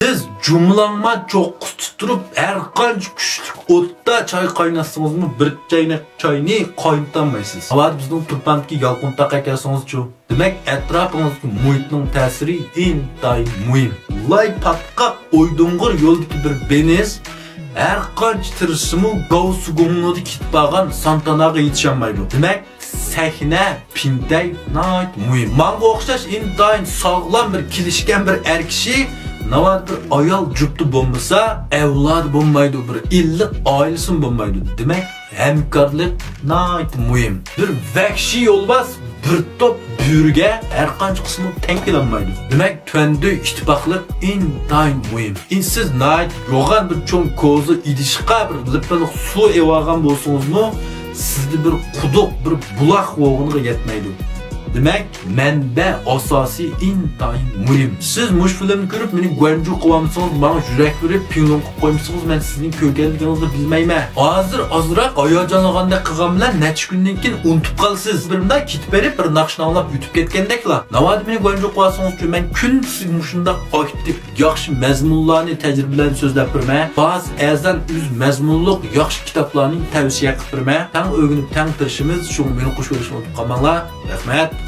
Siz cumlanma çok tutup her qancha küçük otta çay kaynatsanız mı bir çaynak çayını kaynatamaysiz. Hava bizning turpandagi yalqintoq ekansiz-chu. Demek etrafınızdaki muhitning ta'siri intayin muhim. Lay patqaq oydungur yo'ldagi bir beniz her qancha tirishimi gov sugumnudi kitbagan Santanaga yetişolmaydi. Demek sahne pintay nayt muhim. Manga o'xshash intayin sog'lom bir kelishgan bir kishi navad bir ayol jufti bo'lmasa, avlod bo'lmaydi, bir illiq oilasi bo'lmaydi. Demak, hamkorlik nayt muhim. Bir vahshiy yo'lbars bir top büyürge her qancha qismi teng kelolmaydi. Demak, tuanda ittifoqlik intayin muhim. Siz nayt yo'g'an bir cho'ng ko'zi idishqa bir lipiliq suv evagan bo'lsangizmi, sizde bir quduq, bir buloq o'g'iniga yetmaydi. Demek menbe asasi intayin muhim. Siz mush filmni ko'rib meni gwanju qilamisangiz, bana yurak verib pinglon qilib qo'yimsangiz, men sizning ko'rganligingizni bilmayman. Hozir ozroq hayajonlanganda qilgan bilan necha kundan keyin unutib qolasiz. Birimda ketib berib bir naqshni anglab yutib ketgandeklar. Navodi meni gwanju qilsangiz, men kun sizga shunda aktiv yaxshi mazmunlarni tajribalarni so'zlab berman. Ba'zi azan uz mazmunliq yaxshi kitoblarni tavsiya qilib berman. Tang o'rganib tang tirishimiz, shu meni qo'shib qo'yishni unutib qolmanglar. Rahmat.